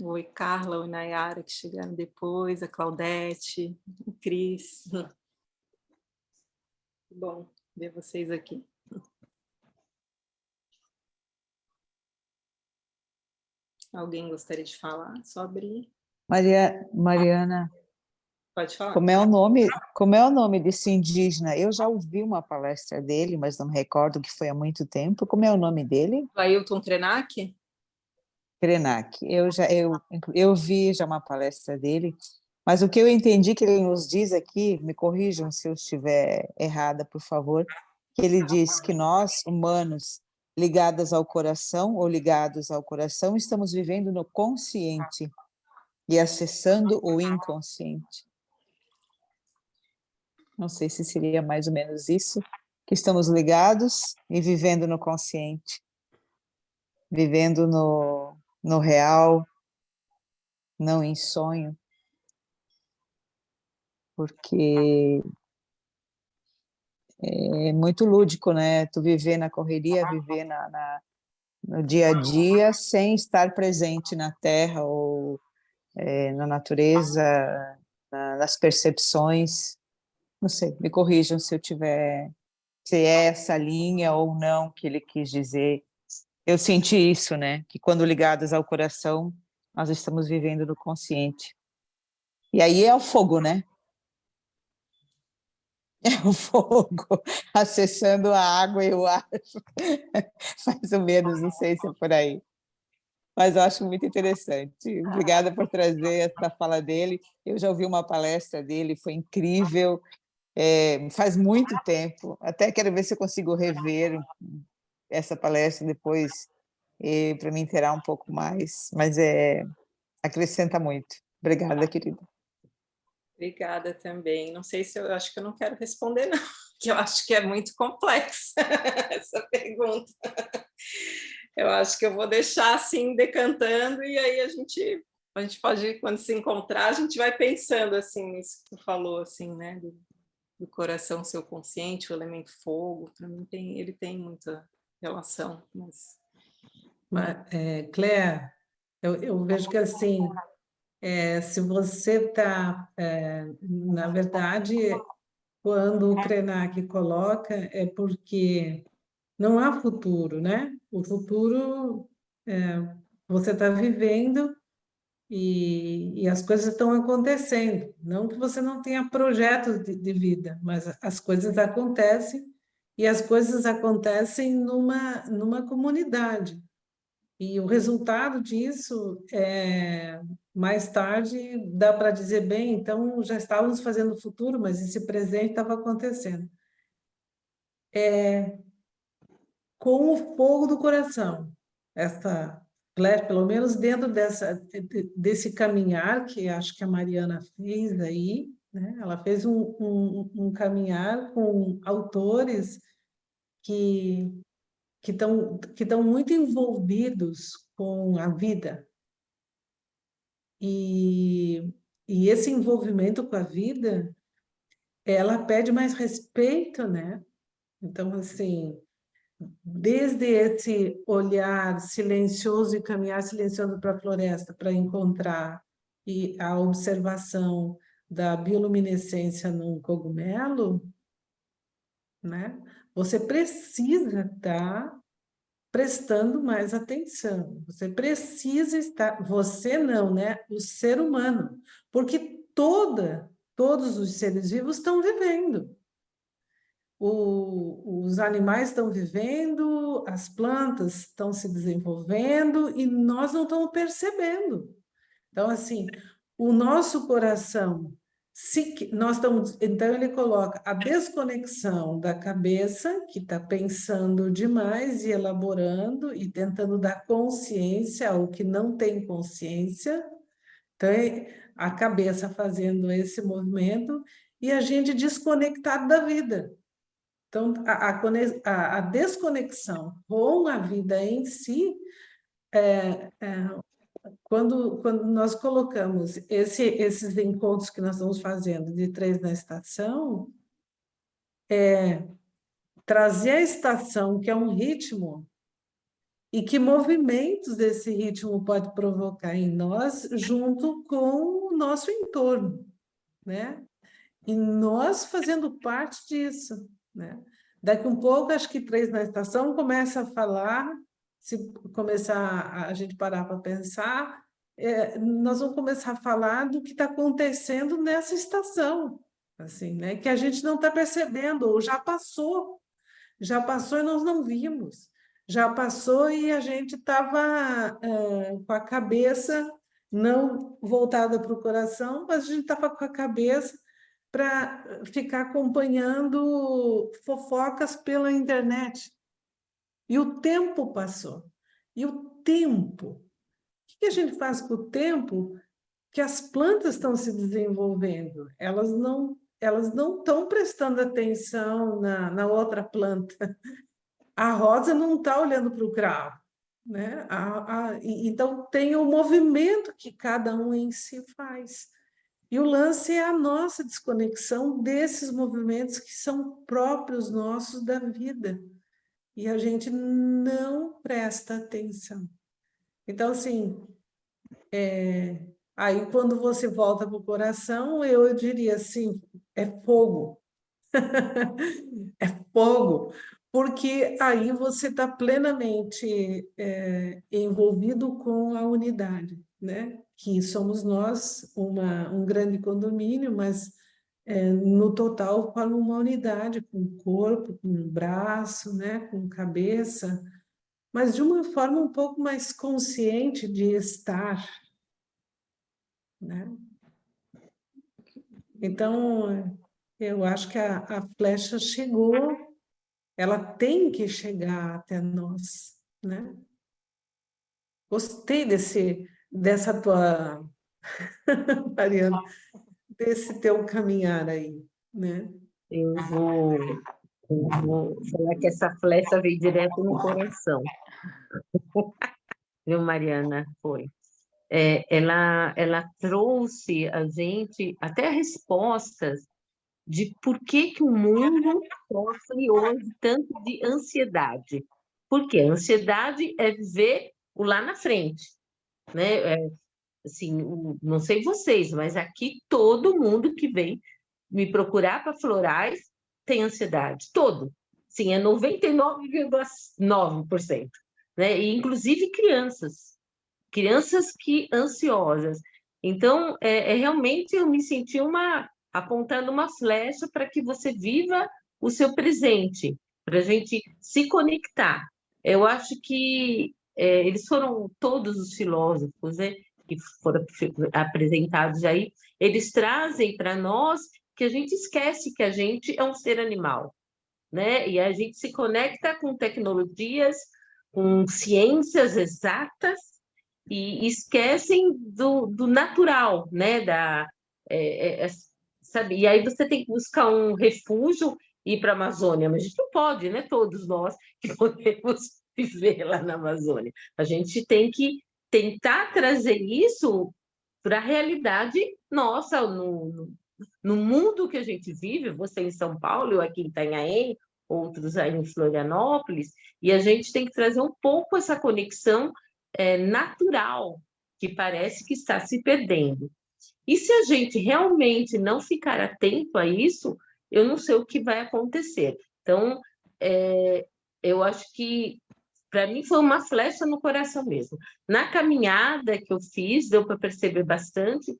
S2: Oi, Carla, oi, Nayara, que chegaram depois, a Claudete, o Cris. Bom ver vocês aqui. Alguém gostaria de falar? Só abrir.
S4: Mariana,
S2: Pode falar.
S4: como é o nome desse indígena? Eu já ouvi uma palestra dele, mas não me recordo, que foi há muito tempo. Como é o nome dele?
S2: Ailton Krenak?
S4: Krenak. Eu vi já uma palestra dele, mas o que eu entendi que ele nos diz aqui, me corrijam se eu estiver errada, por favor, que ele diz que nós, humanos, ligados ao coração ou ligados ao coração, estamos vivendo no consciente e acessando o inconsciente. Não sei se seria mais ou menos isso, que estamos ligados e vivendo no consciente, vivendo no real, não em sonho, porque é muito lúdico, né? Tu viver na correria, viver no dia a dia, sem estar presente na terra ou na natureza, nas percepções. Não sei, me corrijam se eu tiver, se é essa linha ou não que ele quis dizer. Eu senti isso, né? Que quando ligados ao coração, nós estamos vivendo no consciente. E aí é o fogo, né? É o fogo, acessando a água e o ar. Mais ou menos, não sei se é por aí. Mas eu acho muito interessante. Obrigada por trazer essa fala dele. Eu já ouvi uma palestra dele, foi incrível. Faz muito tempo. Até quero ver se eu consigo rever essa palestra depois, para me inteirar um pouco mais. Mas acrescenta muito. Obrigada, querida.
S2: Obrigada também. Não sei se eu acho que eu não quero responder, não, que eu acho que é muito complexa essa pergunta. Eu acho que eu vou deixar assim decantando, e aí a gente pode, quando se encontrar, a gente vai pensando assim nisso que tu falou, assim, né? Do coração ser o consciente, o elemento fogo. Para mim ele tem muita relação.
S1: Claire, eu vejo que assim, se você está, na verdade, quando o Krenak coloca, é porque não há futuro, né? O futuro você está vivendo E as coisas estão acontecendo. Não que você não tenha projetos de vida, mas as coisas acontecem, e as coisas acontecem numa comunidade. E o resultado disso, mais tarde, dá para dizer, bem, então já estávamos fazendo o futuro, mas esse presente estava acontecendo. Com o fogo do coração, essa flecha, pelo menos dentro desse caminhar que acho que a Mariana fez aí, né? Ela fez um caminhar com autores que estão muito envolvidos com a vida. E esse envolvimento com a vida, ela pede mais respeito, né? Então, assim, desde esse olhar silencioso e caminhar silencioso para a floresta para encontrar e a observação da bioluminescência num cogumelo, né? Você precisa estar prestando mais atenção. Você precisa estar, você não, né? O ser humano, porque todos os seres vivos estão vivendo. Os animais estão vivendo, as plantas estão se desenvolvendo e nós não estamos percebendo. Então, assim, o nosso coração, então ele coloca a desconexão da cabeça, que está pensando demais e elaborando e tentando dar consciência ao que não tem consciência. Então, a cabeça fazendo esse movimento e a gente desconectado da vida. Então, a desconexão com a vida em si, quando nós colocamos esses encontros que nós estamos fazendo de 3 na estação, trazer a estação, que é um ritmo, e que movimentos esse ritmo pode provocar em nós, junto com o nosso entorno, né? E nós fazendo parte disso, né? Daqui um pouco, acho que 3 na estação começa a falar, se começar a gente parar para pensar, nós vamos começar a falar do que está acontecendo nessa estação, assim, né? Que a gente não está percebendo, ou já passou e nós não vimos, já passou e a gente estava com a cabeça não voltada para o coração, mas a gente estava com a cabeça para ficar acompanhando fofocas pela internet. E o tempo passou. E o tempo? O que a gente faz com o tempo? Que as plantas estão se desenvolvendo. Elas não estão prestando atenção na outra planta. A rosa não está olhando para o cravo. Né? Então, tem o movimento que cada um em si faz. E o lance é a nossa desconexão desses movimentos que são próprios nossos da vida. E a gente não presta atenção. Então, assim, aí quando você volta para o coração, eu diria assim, é fogo. É fogo. Porque aí você está plenamente envolvido com a unidade, né? Que somos nós, um grande condomínio, mas no total forma uma unidade, com corpo, com braço, né? Com cabeça, mas de uma forma um pouco mais consciente de estar, né? Então, eu acho que a flecha chegou, ela tem que chegar até nós, né? Gostei dessa tua, Mariana, desse teu caminhar aí, né?
S5: Eu vou falar que essa flecha veio direto no coração. Viu, Mariana? Foi. Ela trouxe a gente até respostas de por que o mundo sofre hoje tanto de ansiedade. Porque a ansiedade é viver o lá na frente, né? Assim, não sei vocês, mas aqui todo mundo que vem me procurar para florais tem ansiedade, todo. Sim, é 99,9%, né? E inclusive crianças. crianças que ansiosas. Então, realmente eu me senti apontando uma flecha para que você viva o seu presente, para a gente se conectar. Eu acho que eles foram todos os filósofos, né, que foram apresentados aí, eles trazem para nós que a gente esquece que a gente é um ser animal, né? E a gente se conecta com tecnologias, com ciências exatas e esquecem do natural, né? Sabe? E aí você tem que buscar um refúgio e ir para a Amazônia, mas a gente não pode, né? Todos nós que podemos viver lá na Amazônia. A gente tem que tentar trazer isso para a realidade nossa, no mundo que a gente vive, você em São Paulo, eu aqui em Itanhaém, outros aí em Florianópolis, e a gente tem que trazer um pouco essa conexão natural, que parece que está se perdendo. E se a gente realmente não ficar atento a isso, eu não sei o que vai acontecer. Então, eu acho que, para mim, foi uma flecha no coração mesmo. Na caminhada que eu fiz, deu para perceber bastante.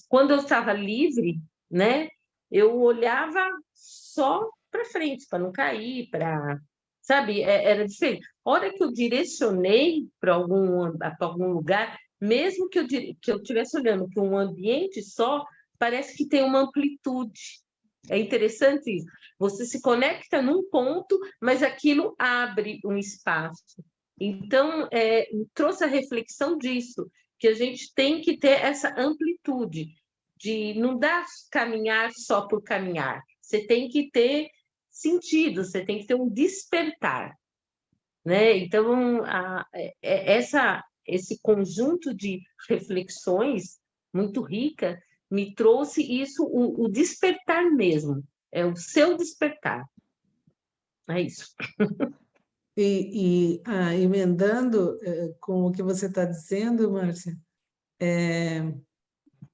S5: Quando eu estava livre, né, eu olhava só para frente, para não cair, sabe, era diferente. A hora que eu direcionei para algum lugar, mesmo que eu estivesse olhando para um ambiente só, parece que tem uma amplitude. É interessante isso. Você se conecta num ponto, mas aquilo abre um espaço. Então, trouxe a reflexão disso, que a gente tem que ter essa amplitude, de não dar caminhar só por caminhar. Você tem que ter sentido, você tem que ter um despertar, né? Então, esse conjunto de reflexões muito rica me trouxe isso, o despertar mesmo, é o seu despertar. É isso.
S1: Emendando com o que você está dizendo, Márcia,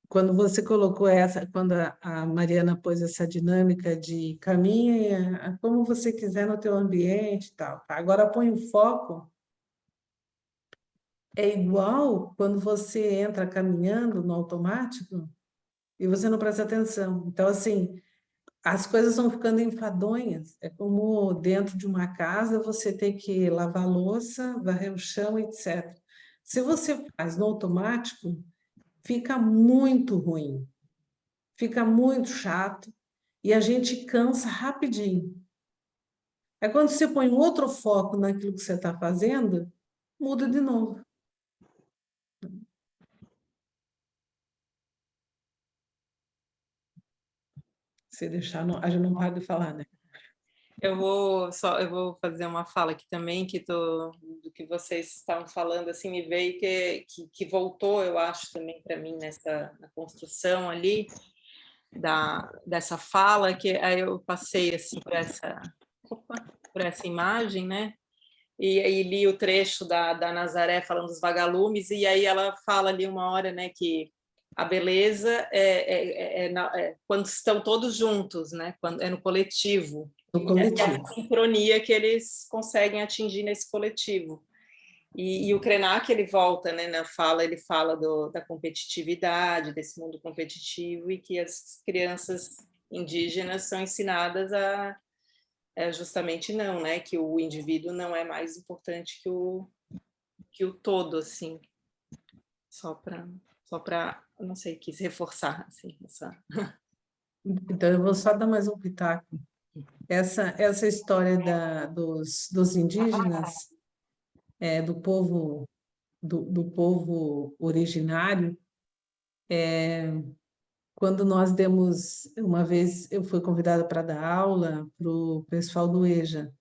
S1: quando você colocou quando a Mariana pôs essa dinâmica de caminha como você quiser no teu ambiente e tal, tá? Agora põe o foco, é igual quando você entra caminhando no automático e você não presta atenção. Então, assim, as coisas vão ficando enfadonhas. É como dentro de uma casa você ter que lavar a louça, varrer o chão, etc. Se você faz no automático, fica muito ruim, fica muito chato e a gente cansa rapidinho. É quando você põe outro foco naquilo que você está fazendo, muda de novo. Se deixar, a gente não para de falar, né?
S2: Eu vou fazer uma fala aqui também, do que vocês estavam falando, assim, me veio que voltou, eu acho, também para mim, na construção ali, dessa fala, que aí eu passei, assim, por essa imagem, né? E aí li o trecho da Nazaré falando dos vagalumes, e aí ela fala ali uma hora, né, que a beleza é quando estão todos juntos, né? Quando é no coletivo.
S1: No coletivo.
S2: É a sincronia que eles conseguem atingir nesse coletivo. E o Krenak, ele volta, né, ele fala da competitividade, desse mundo competitivo, e que as crianças indígenas são ensinadas justamente não, né, que o indivíduo não é mais importante que o todo, assim, só para, não sei, quis reforçar, assim,
S1: Então, eu vou só dar mais um pitaco. Essa história dos indígenas, do povo originário, quando nós demos, uma vez eu fui convidada para dar aula para o pessoal do EJA,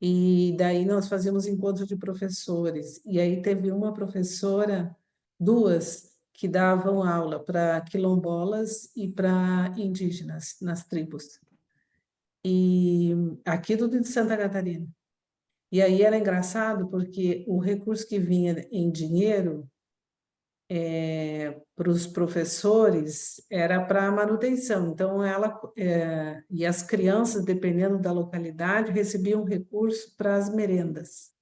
S1: e daí nós fazíamos encontro de professores, e aí teve uma professora, duas, que davam aula para quilombolas e para indígenas nas tribos, e aqui do de Santa Catarina. E aí era engraçado porque o recurso que vinha em dinheiro para os professores era para manutenção. Então, e as crianças, dependendo da localidade, recebiam recurso para as merendas.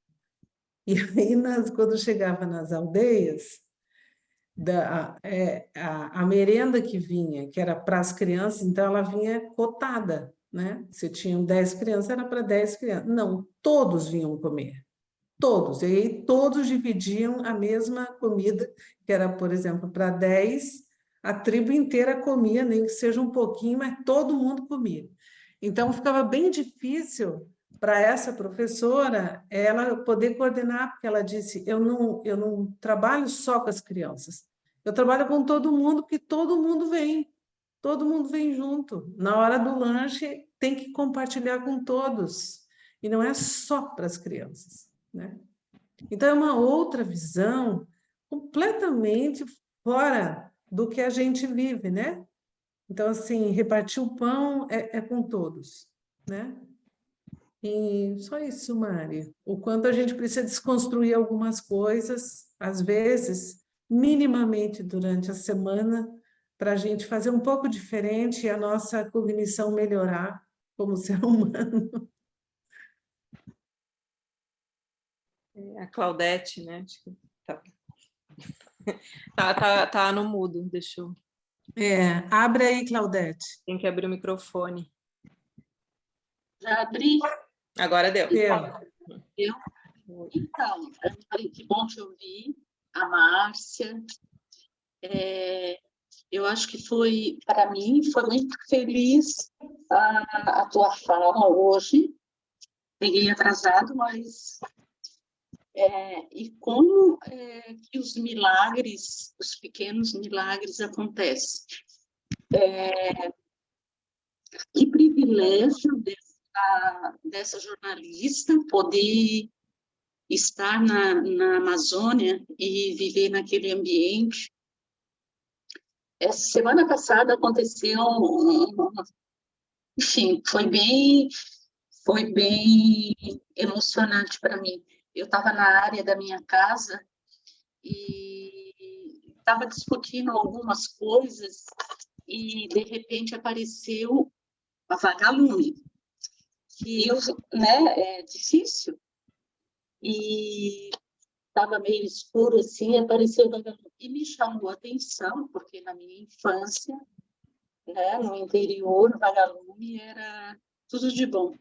S1: E aí, quando chegava nas aldeias, a merenda que vinha, que era para as crianças, então ela vinha cotada, né? Se tinham 10 crianças, era para 10 crianças. Não, todos vinham comer, todos. E aí todos dividiam a mesma comida, que era, por exemplo, para 10, a tribo inteira comia, nem que seja um pouquinho, mas todo mundo comia. Então ficava bem difícil para essa professora ela poder coordenar, porque ela disse: eu não trabalho só com as crianças, eu trabalho com todo mundo, porque todo mundo vem junto. Na hora do lanche, tem que compartilhar com todos, e não é só para as crianças, né? Então, é uma outra visão completamente fora do que a gente vive, né? Então, assim, repartir o pão é com todos, né? E só isso, Mari. O quanto a gente precisa desconstruir algumas coisas, às vezes, minimamente durante a semana, para a gente fazer um pouco diferente e a nossa cognição melhorar como ser humano.
S2: A Claudete, né? Acho que tá no mudo, deixa eu...
S1: Abre aí, Claudete.
S2: Tem que abrir o microfone.
S6: Já abri?
S2: Agora deu.
S6: Eu? Então, que bom te ouvir, a Márcia. Eu acho que foi, para mim, foi muito feliz a tua fala hoje. Peguei atrasado, mas... e como que os milagres, os pequenos milagres acontecem. Que privilégio dessa jornalista poder estar na Amazônia e viver naquele ambiente. Essa semana passada aconteceu, enfim, foi bem emocionante para mim. Eu estava na área da minha casa e estava discutindo algumas coisas e, de repente, apareceu a vagalume, que é difícil, e estava meio escuro assim, apareceu o vagalume, e me chamou a atenção, porque na minha infância, né, no interior, o vagalume era tudo de bom.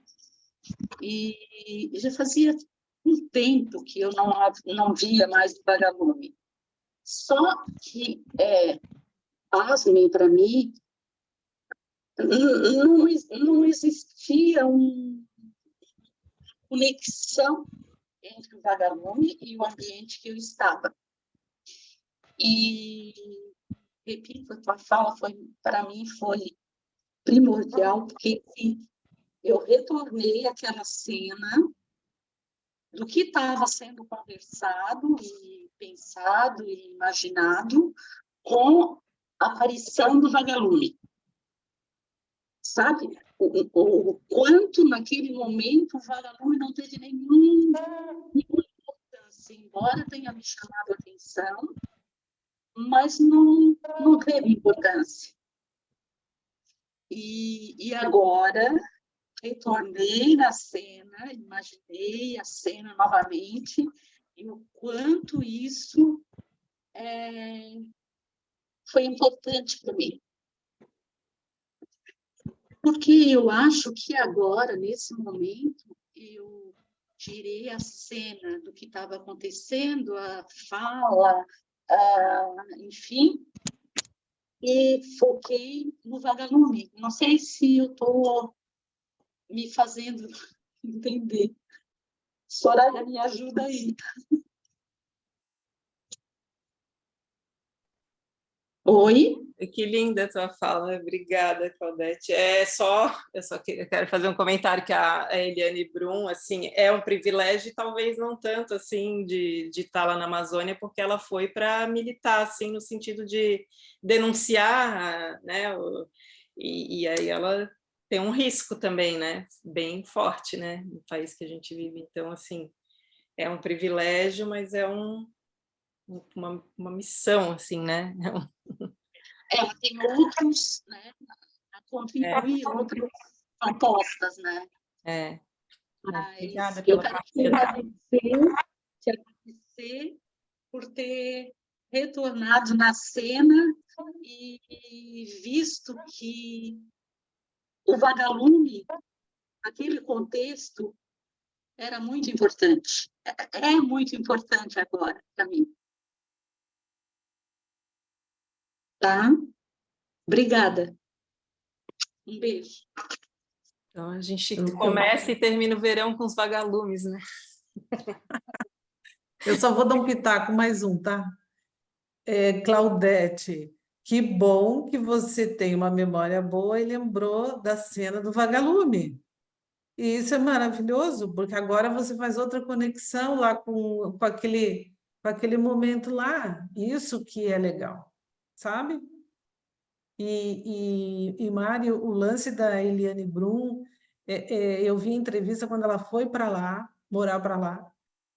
S6: E já fazia um tempo que eu não via mais o vagalume. Só que, pasmem para mim, não existia uma conexão entre o vagalume e o ambiente que eu estava. E, repito, a tua fala para mim foi primordial, porque eu retornei àquela cena do que estava sendo conversado e pensado e imaginado com a aparição do vagalume. Sabe? O quanto naquele momento o vagalume não teve nenhuma importância, embora tenha me chamado a atenção, mas não teve importância. E agora retornei na cena, imaginei a cena novamente, e o quanto isso foi importante para mim. Porque eu acho que agora, nesse momento, eu tirei a cena do que estava acontecendo, a fala, enfim, e foquei no vagalume. Não sei se eu estou me fazendo entender. Soraya, me ajuda aí. Oi?
S2: Que linda a tua fala, obrigada, Claudete. Eu quero fazer um comentário que a Eliane Brum, assim, é um privilégio, talvez não tanto, assim, de estar lá na Amazônia, porque ela foi para militar, assim, no sentido de denunciar, né, e aí ela tem um risco também, né, bem forte, né, no país que a gente vive. Então, assim, é um privilégio, mas é uma missão, assim, né,
S6: Ela tem outros, né, a contribuir, outras propostas, né? Mas
S2: Obrigada
S6: eu
S2: pela
S6: quero te agradecer você por ter retornado na cena e visto que o vagalume, aquele contexto, era muito importante. É muito importante agora para mim. Tá? Obrigada. Um beijo.
S2: Então, a gente começa e termina o verão com os vagalumes, né?
S1: Eu só vou dar um pitaco, mais um, tá? Claudete, que bom que você tem uma memória boa e lembrou da cena do vagalume. E isso é maravilhoso, porque agora você faz outra conexão lá com aquele momento lá. Isso que é legal, sabe? E Mário, o lance da Eliane Brum, eu vi entrevista quando ela foi para lá, morar para lá,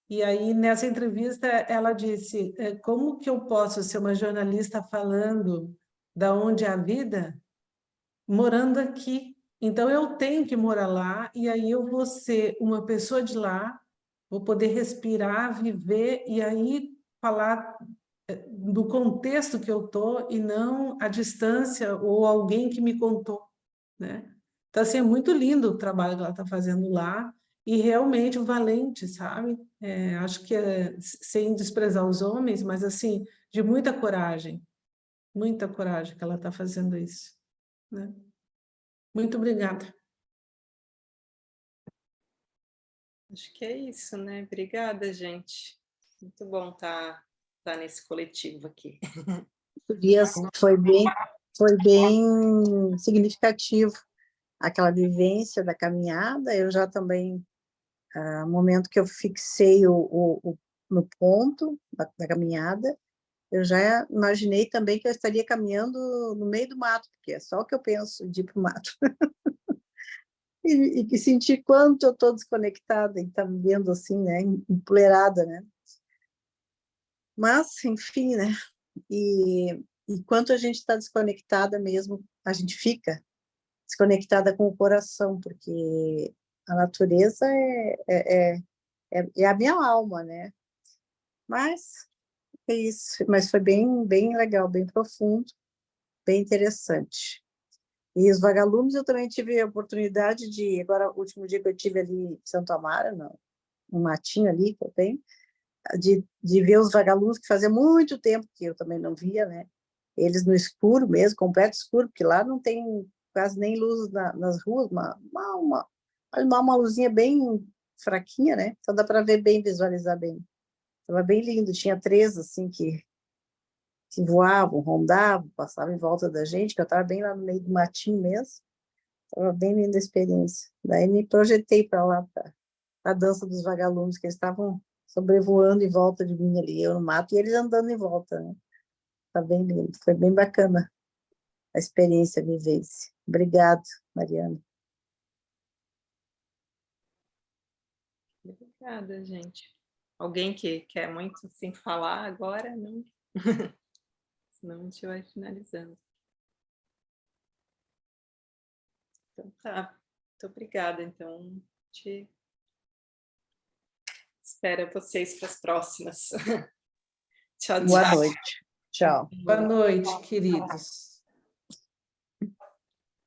S1: e aí nessa entrevista ela disse, como que eu posso ser uma jornalista falando da onde é a vida, morando aqui? Então eu tenho que morar lá, e aí eu vou ser uma pessoa de lá, vou poder respirar, viver, e aí falar do contexto que eu tô e não a distância ou alguém que me contou, né? Então, assim, é muito lindo o trabalho que ela está fazendo lá e realmente valente, sabe? Acho que sem desprezar os homens, mas, assim, de muita coragem que ela está fazendo isso, né? Muito obrigada.
S2: Acho que é isso, né? Obrigada, gente. Muito bom estar nesse coletivo aqui.
S7: Dias foi bem significativo aquela vivência da caminhada. Eu já também, no momento que eu fixei no ponto da caminhada, eu já imaginei também que eu estaria caminhando no meio do mato, porque é só o que eu penso de ir para o mato. E sentir quanto eu estou desconectada e estar vivendo assim, né, empoleirada, né? Mas, enfim, né? E quanto a gente está desconectada mesmo, a gente fica desconectada com o coração, porque a natureza é a minha alma, né? Mas é isso. Mas foi bem legal, bem profundo, bem interessante. E os vagalumes eu também tive a oportunidade de, agora o último dia que eu tive ali em Santo Amaro, no matinho ali que eu tenho, de ver os vagalumes, que fazia muito tempo que eu também não via, né? Eles no escuro mesmo, completo escuro, porque lá não tem quase nem luz nas ruas, uma luzinha bem fraquinha, né? Então dá para ver bem, visualizar bem. Estava bem lindo, tinha 3 assim que voavam, rondavam, passavam em volta da gente, que eu estava bem lá no meio do matinho mesmo. Estava bem linda a experiência. Daí me projetei para lá, para a dança dos vagalumes, que eles estavam sobrevoando em volta de mim ali, eu no mato, e eles andando em volta, né? Tá bem lindo, foi bem bacana a experiência, a vivência. Obrigado, Mariana.
S2: Obrigada, gente. Alguém que quer muito assim falar agora? Não? Senão a gente vai finalizando. Então tá, muito obrigada. Então, a gente espera vocês para as próximas. Tchau, tchau.
S7: Boa noite. Tchau.
S1: Boa noite, queridos.